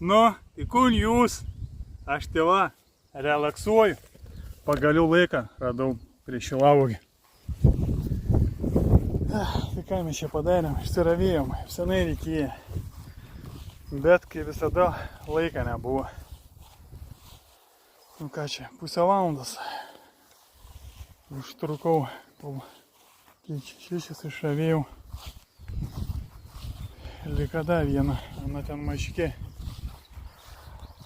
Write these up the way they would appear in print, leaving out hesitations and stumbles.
Nu, tai kur jūs? Aš tėva, relaksuoju. Pagaliau laiką radau prie Šilauogį. Tai ką mes čia padarėm, išsiravėjom, senai reikėjo. Bet kaip visada laika nebuvo. Nu ką čia, pusę valandos. Užtrukau, kol 6 išravėjau. Liko dar vieną, ana ten mažikė.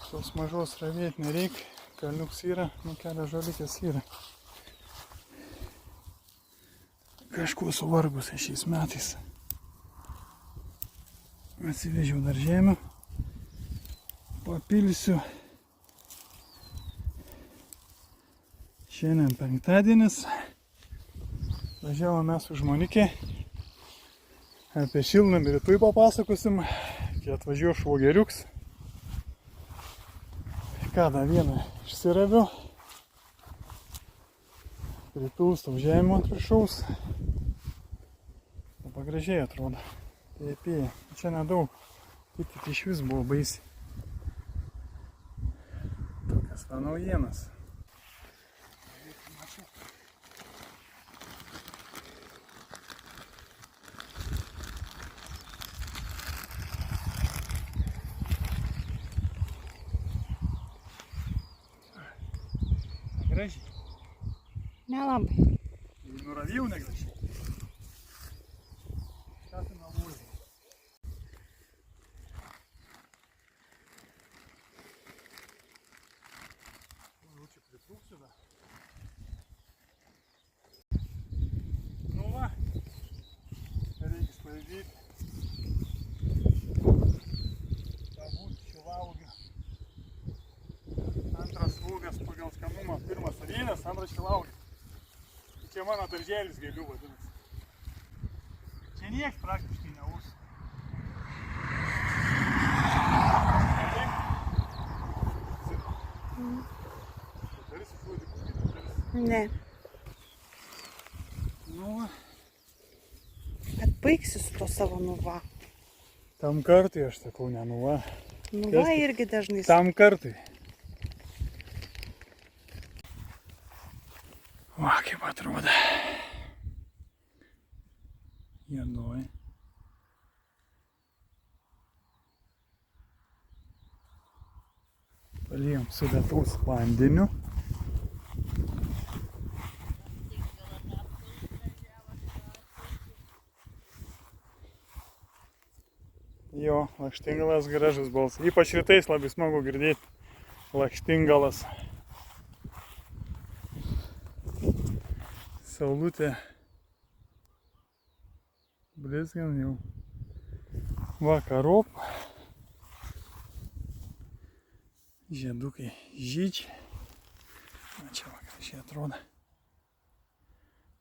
Tos mažos ravėti nereikia, kalniuks yra, nu kelios žolikės yra. Kažkuo suvargus šiais metais. Atsivežiau dar žemių, papilsiu. Šiandien penktadienis. Važiavome su žmonikė. Apie šiltnamį rytoj papasakosim. Čia atvažiuoja švogeriuks. Ką dar vieną išsiraviu. Pripilstau žemę ant viršaus. Pagražiai atrodo. Pėja. Čia nedaug. Kityti iš vis buvo baisiai. Tokias va naujienas. Gražiai. Nelabai. Nuravėjau negražiai. Ką tu meluoji? Jau čia pritrūksiu dar. Nu va. Reikia sklaidyti. Galbūt Šilauogio. Antras Lūgas pagal skanumą. Pirmas Avynas, antras Šilauogis. Čia mano darželis gėlių vadinasi. Čia nieks praktiškai neūs. Darysi šūdį paskaitą? Ne. Nu, Atbaigsi su to savo nuva. tam kartui aš sakau ne nuva. Nuva irgi dažnai. Tam kartui. Va, kaip atrodo. Juodoji. Palijom su lietaus vandeniu. Jo, lakštingalas gražus balsas. Ypač rytais labai smagu girdėti lakštingalas. Saulutė blizgan jau vakarop. Žiedukai žydžia. Čia gražiai atrodo.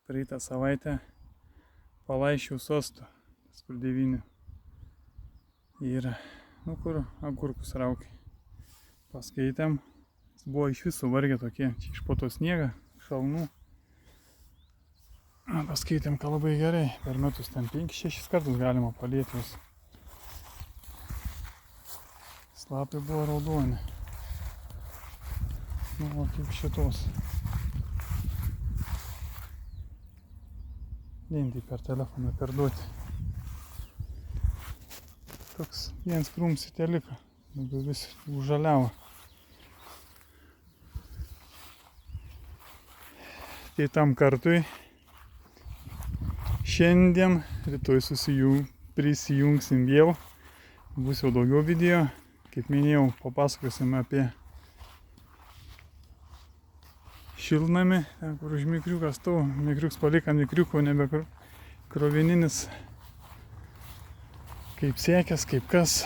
Praeitą savaitę Palaiščių sosto, kur 9 yra, nu kur agurkus raukia. Paskaitėm, jis buvo iš visų vargę tokie, čia iš po to sniegą, šalnų. Paskaitėm, ką labai gerai, per metus ten 5-6 kartus galima palėti juos. Slapai buvo raudoni. Nu, o kaip šitos. Dėmtai per telefoną perduoti. Toks vienas krumsitė liko, vis užžaliavo. Tai tam kartui šiandien, rytoj prisijungsim vėl. Bus jau daugiau video. Kaip minėjau, papasakosim apie šiltnamį, ten kur už mikriukas tau, mikriuks palika mikriuko, nebe krovininis. Kaip siekęs, kaip kas.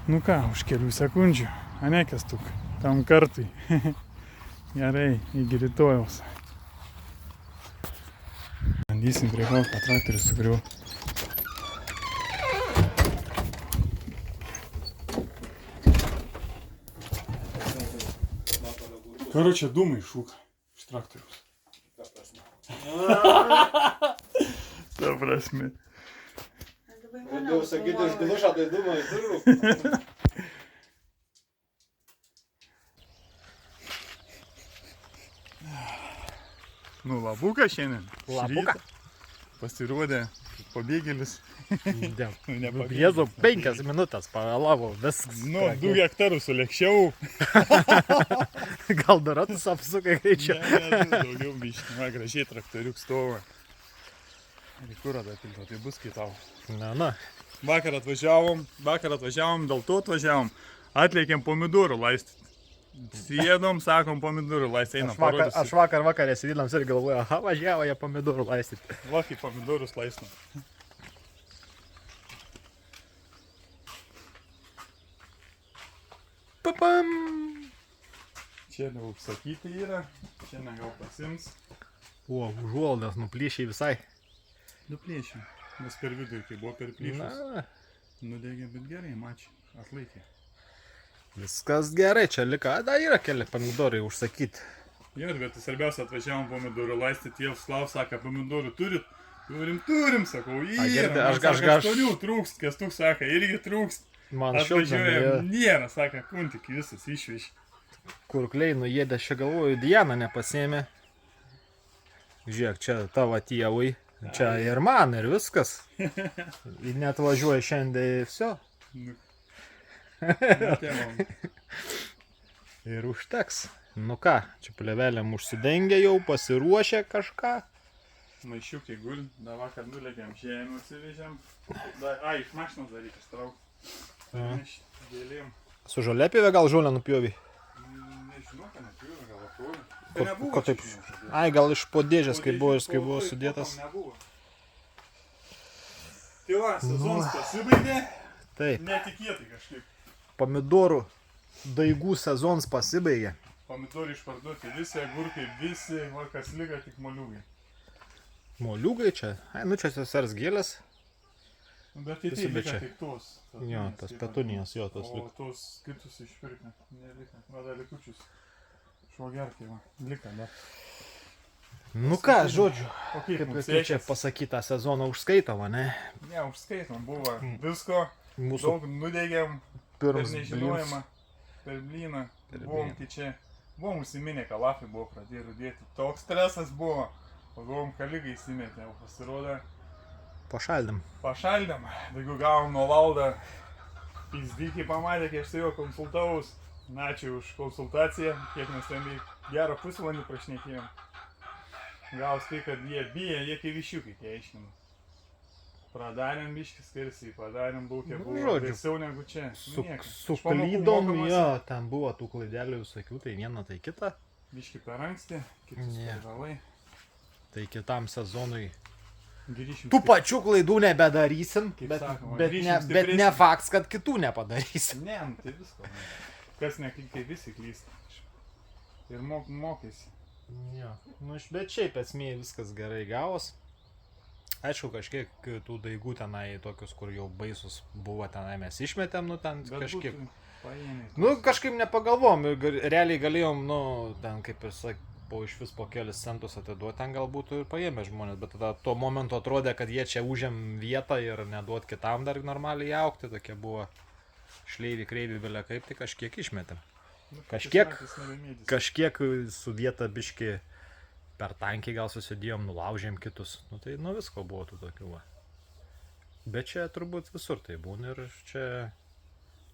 Nu ką, už kelių sekundžių, anekestuk, tam kartui. Gerai, iki rytojaus. Bandysim prie kokio traktorių sugriu. Короче, дымы шука iš traktoriaus. Ta prasme. Jau sakyti, iš dušą, tai dumai, durų. Nu, labukas šiandien. Labuką? Šį rytą Pasirodė pabėgėlis. Jėzau, 5 minutės pavėlavo, viskas. Nu, 2 hektarus sulėkščiau. Gal dar ratus apsukai greičiau. Ne, daugiau biškį. Va, gražiai traktoriuk stovo. Ir kur atapilto, tai bus kitau. Na. Vakar atvažiavom, dėl to atvažiavom. Atleikėm pomidorų laistyti. Sėdom, sakom, pomidorų laistyti. Einam, parodysiu. Aš vakar vakarės įdėlams ir galvoju, aha, važiavo jie pomidorų laistyti. Va, kaip pomidorus laistom. Papam! Čia neužsakyti yra, čia gal pasims. O, užuoldas nuplėšiai visai. Nuplėšim, nes per vidurį, kai buvo per plyšus. Na, Nudegė, bet gerai, mačiai, atlaikė. viskas gerai, čia lika, da yra keli pomidorai užsakyti. Jo, bet svarbiausia, atvažiavom pomidorų laistyti, jie klaus, sako, pomidorų turit? Turim, sakau, girdi, yra. aš- 8 trūkst, Kestuk sako, irgi trūkst. Man šiltnamyje Atvažiuojam, nėra, sako, kuntik visas išvež. kurkliai nuėdė, čia galvoju, Diana nepasėmė. Žiūrėk, čia tavo tėvui, čia ir man, ir viskas. Net važiuoja šiandien, viso. Nu, netėvom. Ir užteks. Nu ką, čia plėvelėm užsidengė jau, pasiruošė kažką. Maišiukai gul, da vakar nulėkėm, žemę atsivežėm. Ai, iš mašinos dar reikia straukti. Gėlėm. Su žolėpėve gal žolę nupjovė? Nežinau, ką neturiu, gal atrodo. Ko taip? Ai, gal iš po dėžės, kai buvo sudėtas. Tai va, sezonas pasibaigė, Taip, netikėtai kažkaip. pomidorų daigų sezonas pasibaigė. Pomidorį išparduoti visi, agurkai visi, va kas liga tik moliūgai. Moliūgai čia. Ai, nu čia sesers gėlės. Nu, bet tai Visi tai liga čia. tik tos. Jo, tas petunijas, jo, tos O liko. tos kitus išpirkti, nelika. Va dar likučius. Švogerkai, va, lika dar. Nu ką, žodžiu, O kaip kaip mums čia sekės? pasakytą sezoną užskaitoma, ne? Ne, užskaitom, buvo visko, Mūsų daug nudegėm, per pirmas nežinojimą, per blyną. Per Buvom blyną. tai čia, buvom užsiminę, kalafai buvo pradėję rudėti. Toks stresas buvo. Pagalvom, kalygai įsimetė, o pasirodė. pašaldėm. Pašaldėm, daugiau gavom nuo valdą. Pizdykiai pamatė, kai aš su juo konsultavaus. Ačiū už konsultaciją, kiek mes ten gerą pusvalandį prašnekėjom. Gavos tai, kad jie bijo, jie kaip višiukai, tie aiškinu. Pradarėm biškis skersiai, padarėm laukia, Nu, buvo žodžiu, vėsiau negu čia. Nu, nieko. Iš pamokų Suklydom, mokomasi. jo, ten buvo tų klaidelių visokių, tai viena, tai kita. Biški per anksti, kitus Ne. per vėlai. Tai kitam sezonui. Grįšim. Tų pačių klaidų nebedarysim, Kaip bet, sakoma, bet, grįšim ne, bet stipresni. ne faktas, kad kitų nepadarysim. Ne, nu tai visko. Nu. Kas neklykia, visi klysta. Ir mokėsi. Jo, nu, bet šiaip esmė viskas gerai gavos. Aišku, kažkiek tų daigų tenai tokius, kur jau baisus buvo tenai mes išmetėm, nu ten Bet kažkiek. būtų paėmė. Nu, kažkaip nepagalvom, ir realiai galėjom, nu, ten kaip ir sakai, po iš vis po kelis centus atiduoti, ten galbūt ir paėmė žmonės, bet tada tuo momentu atrodė, kad jie čia užėm vietą ir neduot kitam dar normaliai aukti, tokie buvo šleivi, kreivi, belia kaip, tai kažkiek išmetėm. Kažkiek su vieta biški per tankiai gal susidėjom, nulaužėm kitus, nu tai nu visko buvo tų tokių va. Bet čia turbūt visur tai būna ir čia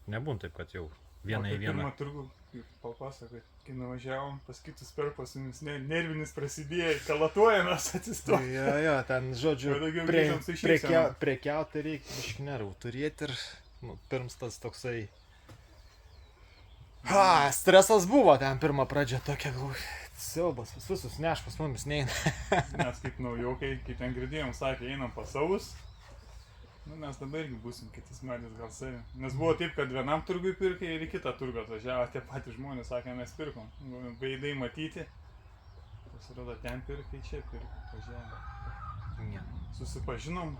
nebūna taip, kad jau viena į vieną. Pirmą turgų, kaip papasakot, kai nuvažiavom, pas kitus perpas, nervinis prasidėjo, kalatuojamės atsistojom. Jo, ten, žodžiu, O daugiau grįžom su šypsena. prekiauti reikia biški nervų turėti ir nu, pirms tas toksai... Ha, stresas buvo ten pirmą pradžią tokia, galvoju, siaubas, visus neš pas mumis neina. Mes kaip naujokai, kaip ten girdėjom, sakė, einam pas savus. Nu, mes dabar irgi būsim kitais metais gal savi. Nes buvo taip, kad vienam turgui pirkai ir į kitą turgą atvažiavo tie patys žmonės, sakė, mes pirkom. Veidai matyti. Pasirodo, ten pirkai, čia pirkai, važiavome. Susipažinom,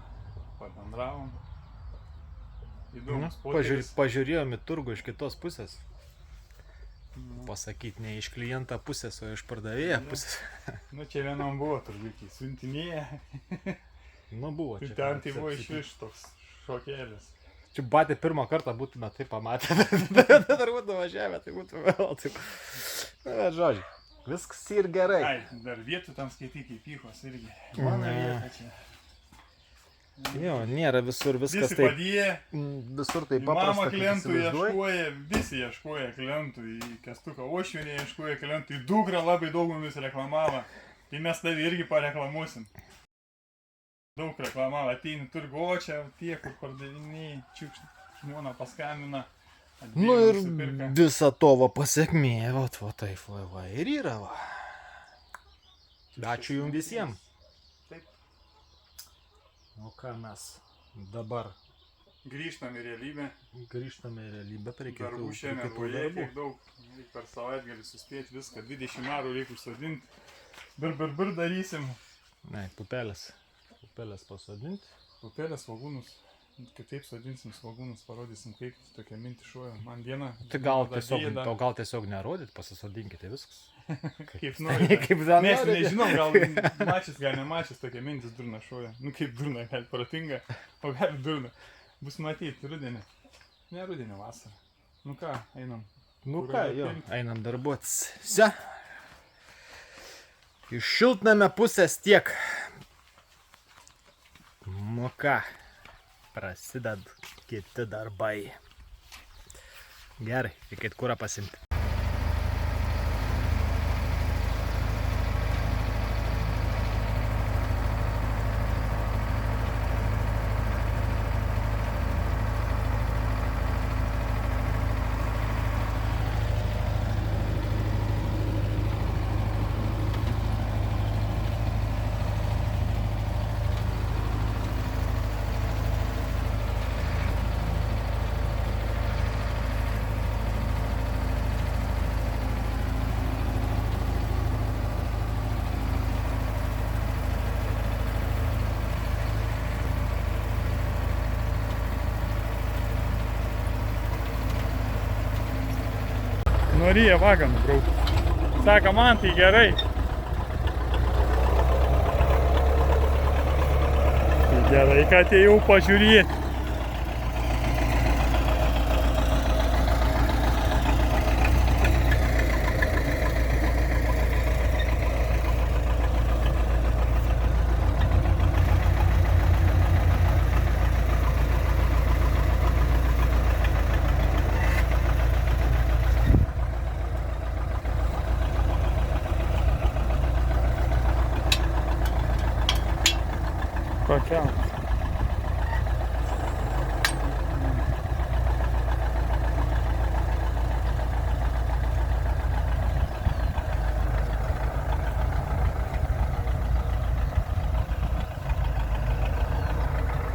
pabendravom. Įdomus potyris. Pažiūrėjom į turgų iš kitos pusės. Nu. Pasakyti, ne iš klientą pusės, o iš pardavėjo pusės. Nu, čia vienam buvo turbūt, siuntinėje. Nu, buvo Tai čia. ten tai buvo iš toks šokėlis. Čia batė pirmą kartą būtume tai pamatę. Dar būtų važiavę, tai būtų vėl taip. Na, bet žodžiu, viskas ir gerai. Ai, dar vietų tam skaityk kaip pychos irgi. Mano vieta čia. Jo, nėra visur viskas Visi taip. padėję. Visur taip Mama paprasta, kaip klientų įsivaizduoji. ieškoja, visi ieškoja klientų, į Kestuką Ošvinį ieškoja klientų, į Dukrą labai daug mumis reklamavo. Tai mes tavį irgi pareklamuosim. Daug reklamavo, ateini turgu, o čia tie, kur pardavinėjai, čiukšt, žmona paskambina. Nu ir visa to va pasiekmė, va taip, va ir yra, va. Ačiū jums visiems. Taip. O ką mes dabar Grįžtam į realybę. grįžtame į realybę prie Darbų šiandien vaje, kiek daug. Reik per savaitgalį suspėti viską, 20 marų reikia užsodinti. Bir darysim. Ne, pupelės. Pupelės pasodinti. Pupelės, svogūnus. Kitaip sodinsim svogūnus, parodysim kaip tokia mintį šuoja. Man viena. Tai gal juoda tiesiog, gėda. o gal tiesiog nerodyt, pasisodinkite viskas. Kaip norite. Kaip ten Mes norite. nežinom, gal mačys, gal nemačys tokia mintis durna šuoja. Nu kaip durna, gal protinga, o gal durna. Bus matyti rudenį. Ne rudenį, vasarą. Nu ką, einam. Nu Kur ką, yra jo, pilti? einam darbuotis. Se. Iš šiltnamio pusės tiek. Nu ką, prasideda kiti darbai. Gerai, reikėt kurą pasimti. Norėjo vagą nubraukti. Sako, man tai gerai. Tai gerai, kad atėjau pažiūrėti. Pakelt.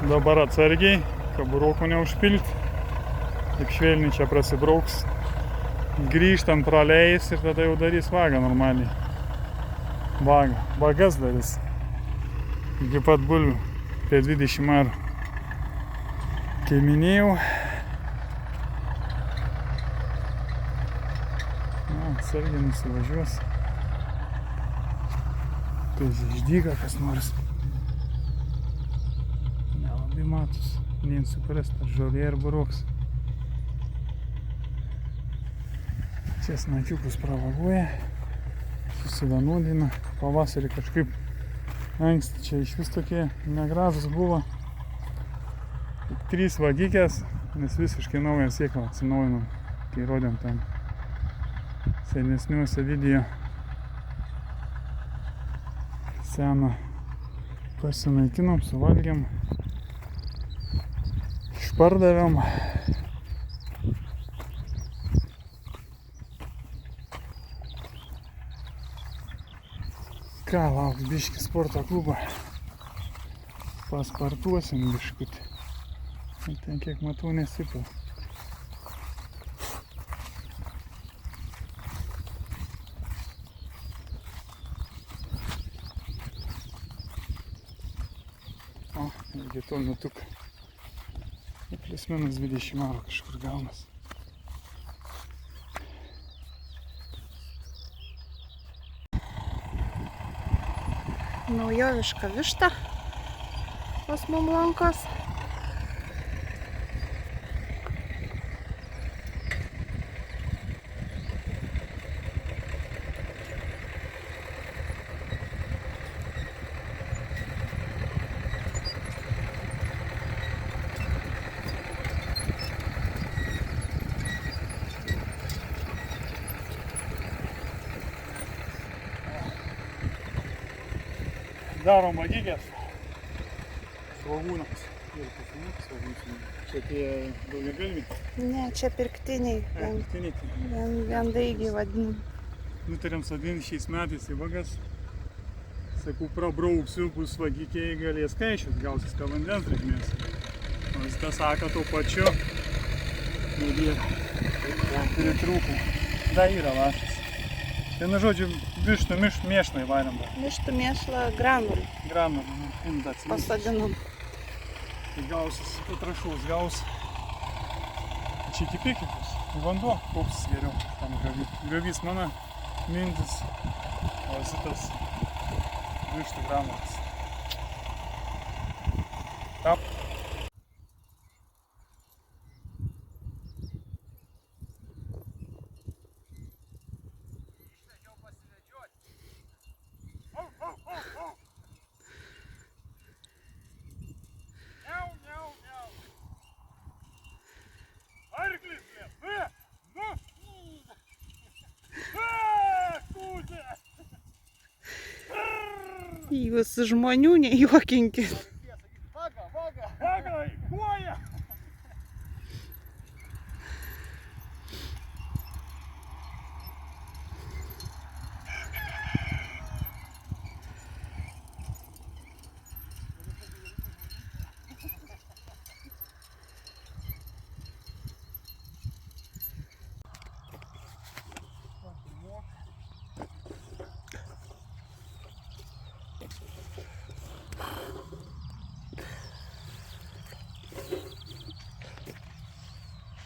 Dabar atsargiai, kaburokų neužpilti. Taip švelniai čia prasibrauks. Grįžtam praleis ir tada jau darys vagą normaliai. Vagas darys. Iki pat bulvių. Apie 20 marų. Kai minėjau. Atsargiai nusivažiuos. Tai išdyga kas nors. Nelabai matus. Neįsuprast, ar žolė ar buroks. Česnačiukus pravagoja. Susivienodina. Pavasarį kažkaip anksti čia iš vis tokie negražus buvo. 3 vagikės, nes visiškai naują sėklą atsinaujinom, kai rodėm tam senesniuose video. Seną pasinaikinom, suvalgėm, išpardavėm. Ką, lauk, biškį sporto klubą. Paspartuosim biškutį. Ten kiek matau nesipil. O, irgi to metuk. Plius minus 20 marų kažkur gaunas. Naujoviška višta pas mum lankos. Darom vagyigės. Svagūnams. Ir svagūnams. Čia tie daugiagalviai. Ne, čia pirktiniai. Vendaigiai vadinam. Nutarėm sodinti šiais metais į vagas. Sakau, prabrauksiu, bus vagikiai galės kaišius, gausis ką vandens drėgmės. O jis tą sako tuo pačiu. Nedėra. Pritrūko. Da yra lašas. Vienu žodžiu, vištų mėšlą įvarėm dar. Vištų mėšlą granulį Granulį, imdac. pasodinam. Tai gausis, patrašaus gaus. Čia kipikis. Vanduo kaupsis geriau. Tam griovys mano mintis. O šitas vištų granulis. Tap. Jūs žmonių nejuokinkit. Vaga, koja!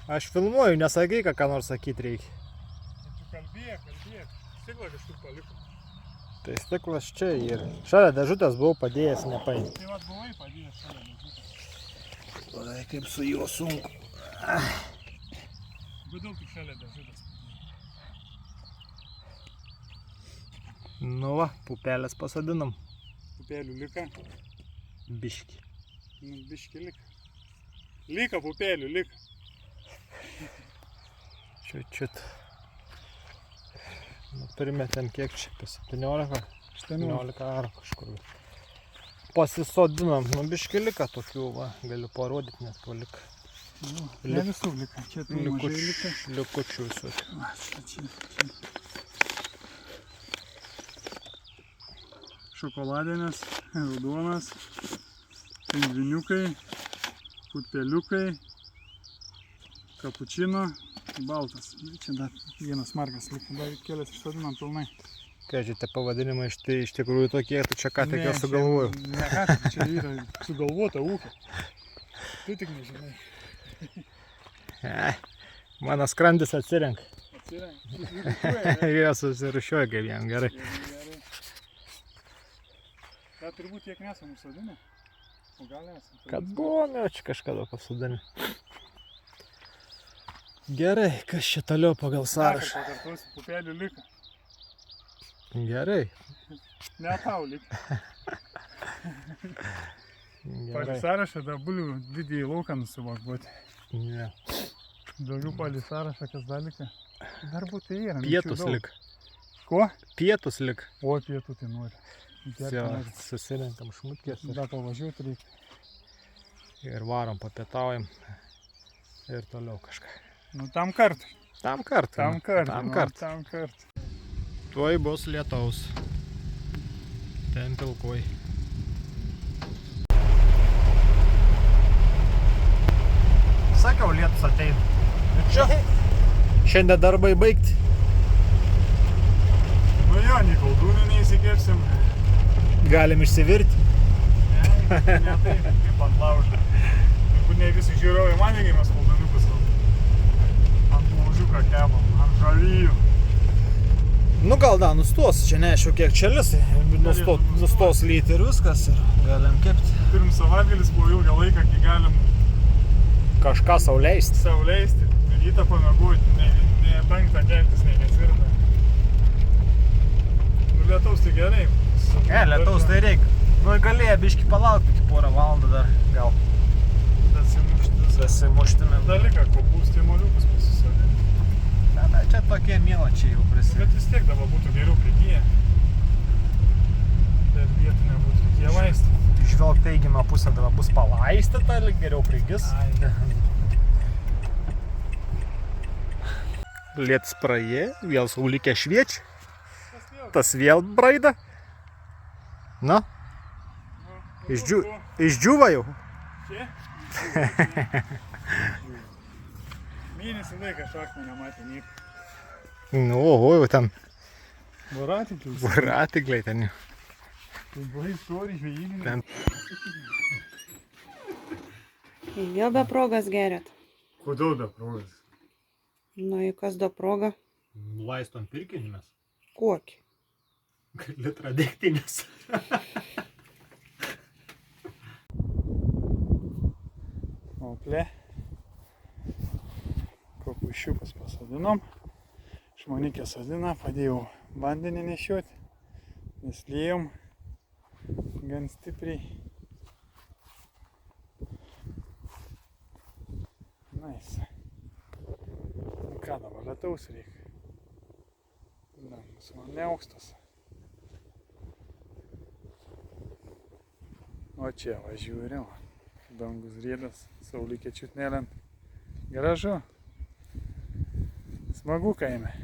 Aš filmuoju, nesakai, ką nors sakyti reikia. Tu kalbėk. Stiklą kažkur palikom. Tai stiklas čia ir šalia dėžutės buvau padėjęs, nepaėmė. Tai vat buvai padėjęs šalia dėžutės. Oi, kaip su juo sunku. Kodėl tu šalia dėžutės? Nu va, pupelės pasodinam. Pupelių lika. Biški. Nu, biški lika. Lika pupelių, lika. Čiut. Nu, primetėm kiek čia, apie 17, 18 ar kažkur. Pasisodinam, nu biški lika tokių, va, galiu parodyti net po lika. Nu, ne visų lika, čia tai mažai lika. Likučių visus. Va, čia. Šokoladinės, raudonas, pingviniukai, pupeliukai, kapučino, baltas. Čia dar vienas margas liko, dar kelias išsodinam pilnai. Ką žiūrėte, pavadinimai iš tikrųjų tokie, tu čia ką tik jau sugalvojau. Ne ką tik, čia yra sugalvota ūkio. Tu tik nežinai. Mano skrandis atsirenka. Atsirenk. Jie susirūšiuoja kaip jam gerai. Bet turbūt tiek nesam užsodinę. O gal esam. Kad buvome, čia kažkada pasodinę. Gerai, kas čia toliau pagal sąrašą? Pakartosiu, pupelių lika. Gerai. Ne tau lika. Palį sąrašą dar bulių didįjį lauką nusivakbuoti. Ne. Daugiau palį sąrašą, kas dar lika. Dar būtų yra. Pietus lik. Ko? Pietus lik. O, pietų tai nori. Susirenkam šmutkės Dar pavažiuoti reikia. ir varom papietaujam. Ir toliau kažką. Nu, tam kartui. Tam kartui. Tam kartui. Tuoj bus lietaus. Ten pilkoj. Sakiau, lietus ateina. Ir čia. Šiandien darbai baigti. Nu jo, nei koldūnų neįsikepsim. Galim išsivirti. Ne taip, kaip ant laužo. Turbūt ne visi žiūrovai mane, kai mes koldūniukus ant laužiuką kepam, ant žalyjų. Nu gal da, nustos, čia neaišku kiek čia lis, nustos lyti ir viskas ir galim kepti. Turim savaitgalis, buvo ilgą laiką, kai galim Kažką sau leisti. sau leisti, rytą pamėgoti, ne 5 keltis, ne 4. Nu lietaus tai gerai. Lietaus tai reikia. Nu galėjo biškį palaukti iki porą valandų dar gal. Dasimuštumėm. Dalyką, kopūstai moliukus pasisodinti. Čia tokie mielačiai jau Bet vis tiek dabar būtų geriau prigyję. Bet vietų nebūtų. Kokie vaistai? Žvelg teigiamą pusę, dabar bus palaistyta, geriau prigis. Lietus praėjo, vėl saulikė šviečia, tas vėl braida. Na, išdžiūva jau. Čia? Mėnesį laiką šaknų nematė nieko. Nu, oho, jau ten Varatiklis. ratikliai ten jau. Tai buvai sori žvejybinį. Ten. Vėl be progas geriat. Kodėl be progas? Nu, į kas do proga? Laistom pirkinį mes. Kokį? Litrą degtinės. Auklė. Kopūsčiukus pasodinom. Šmonikė sodina, padėjau vandenį nešiuoti. Nes liejom gan stipriai. Nice. Nu ką dabar, lietaus reikia. Dangus man neaukštas. O čia važiuoju. Dangus riedas, saulikė čiut nelent. Gražu. Smagu kaime.